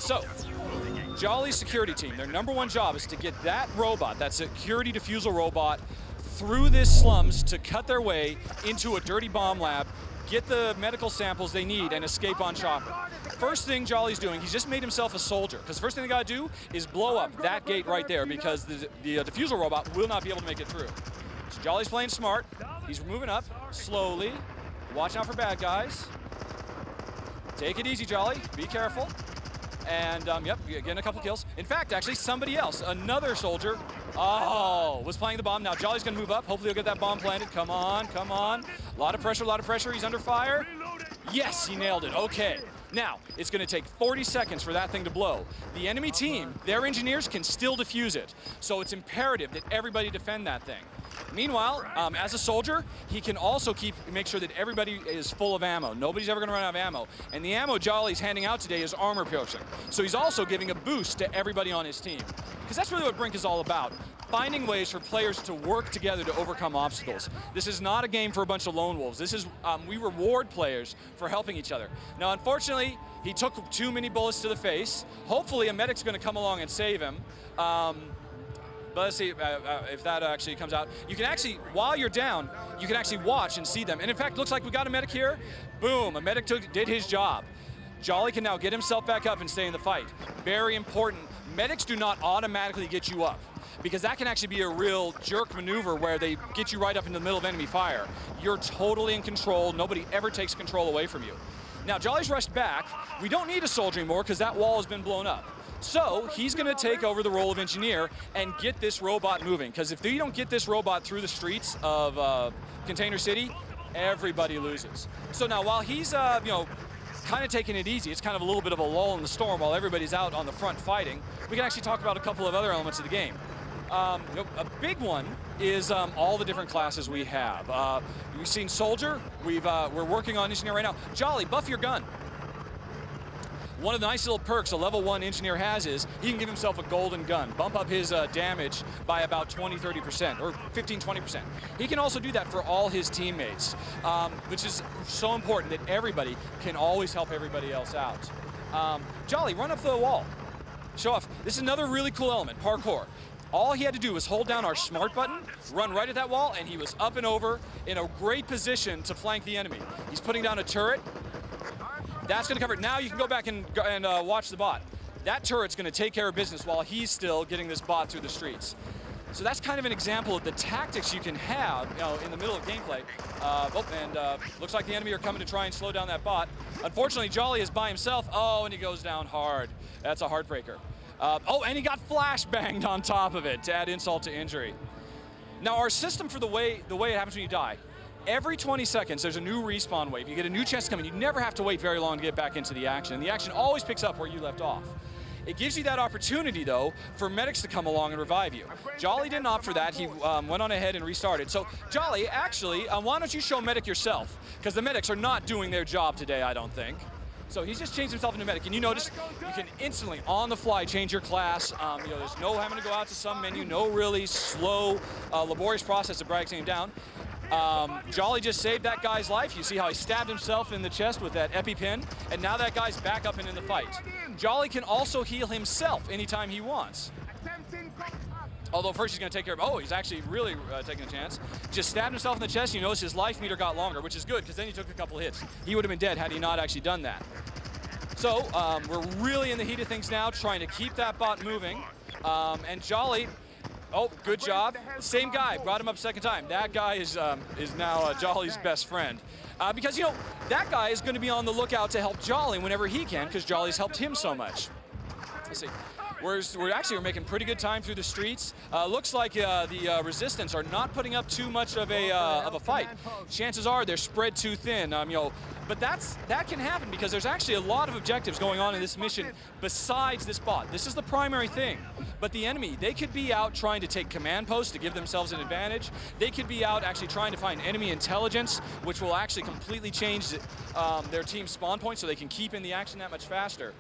So, Jolly's security team, their #1 job is to get that robot, that security defusal robot, through this slums to cut their way into a dirty bomb lab, get the medical samples they need, and escape on chopper. First thing Jolly's doing, he's just made himself a soldier, because the first thing they gotta do is blow up that gate right there, because the defusal robot will not be able to make it through. So Jolly's playing smart. He's moving up slowly, watching out for bad guys. Take it easy, Jolly. Be careful. And yep, getting a couple kills. In fact, actually, somebody else, another soldier, was playing the bomb. Now Jolly's gonna move up. Hopefully he'll get that bomb planted. Come on, come on. A lot of pressure. He's under fire. Yes, he nailed it. Okay. Now, it's gonna take 40 seconds for that thing to blow. The enemy team, their engineers can still defuse it. So it's imperative that everybody defend that thing. Meanwhile, as a soldier, he can also make sure that everybody is full of ammo. Nobody's ever gonna run out of ammo. And the ammo Jolly's handing out today is armor piercing. So he's also giving a boost to everybody on his team. Because that's really what Brink is all about. Finding ways for players to work together to overcome obstacles. This is not a game for a bunch of lone wolves. This is, we reward players for helping each other. Now, unfortunately, he took too many bullets to the face. Hopefully, a medic's gonna come along and save him. But let's see if that actually comes out. You can actually, while you're down, you can actually watch and see them. And in fact, looks like we got a medic here. Boom, a medic did his job. Jolly can now get himself back up and stay in the fight. Very important. Medics do not automatically get you up, because that can actually be a real jerk maneuver where they get you right up in the middle of enemy fire. You're totally in control. Nobody ever takes control away from you. Now, Jolly's rushed back. We don't need a soldier anymore because that wall has been blown up. So he's gonna take over the role of engineer and get this robot moving. Because if they don't get this robot through the streets of Container City, everybody loses. So now while he's, kind of taking it easy, it's kind of a little bit of a lull in the storm while everybody's out on the front fighting, we can actually talk about a couple of other elements of the game. A big one is all the different classes we have. We've seen soldier, we're working on engineer right now. Jolly, buff your gun. One of the nice little perks a level 1 engineer has is he can give himself a golden gun, bump up his damage by about 20-30%, or 15-20%. He can also do that for all his teammates, which is so important that everybody can always help everybody else out. Jolly, run up the wall. Show off. This is another really cool element, parkour. All he had to do was hold down our smart button, run right at that wall, and he was up and over in a great position to flank the enemy. He's putting down a turret. That's gonna cover it. Now you can go back and watch the bot. That turret's gonna take care of business while he's still getting this bot through the streets. So that's kind of an example of the tactics you can have, in the middle of gameplay. Looks like the enemy are coming to try and slow down that bot. Unfortunately, Jolly is by himself. Oh, and he goes down hard. That's a heartbreaker. And he got flashbanged on top of it to add insult to injury. Now, our system for the way it happens when you die, every 20 seconds, there's a new respawn wave. You get a new chance to come in. You never have to wait very long to get back into the action. And the action always picks up where you left off. It gives you that opportunity, though, for medics to come along and revive you. Jolly didn't opt for that. He went on ahead and restarted. So, Jolly, actually, why don't you show medic yourself? Because the medics are not doing their job today, I don't think. So he's just changed himself into medic. And you notice you can instantly, on the fly, change your class. There's no having to go out to some menu, no really slow, laborious process of bragging him down. Jolly just saved that guy's life. You see how he stabbed himself in the chest with that EpiPen, and now that guy's back up and in the fight. Jolly can also heal himself anytime he wants. Although first he's going to take care of, he's actually really taking a chance. Just stabbed himself in the chest. You notice his life meter got longer, which is good, because then he took a couple hits. He would have been dead had he not actually done that. So we're really in the heat of things now, trying to keep that bot moving. And Jolly, good job. Same guy, brought him up second time. That guy is now Jolly's best friend. Because, that guy is going to be on the lookout to help Jolly whenever he can, because Jolly's helped him so much. Let's see. We're making pretty good time through the streets. Looks like the resistance are not putting up too much of a fight. Chances are they're spread too thin. But that can happen because there's actually a lot of objectives going on in this mission besides this bot. This is the primary thing. But the enemy, they could be out trying to take command posts to give themselves an advantage. They could be out actually trying to find enemy intelligence, which will actually completely change their team's spawn point so they can keep in the action that much faster.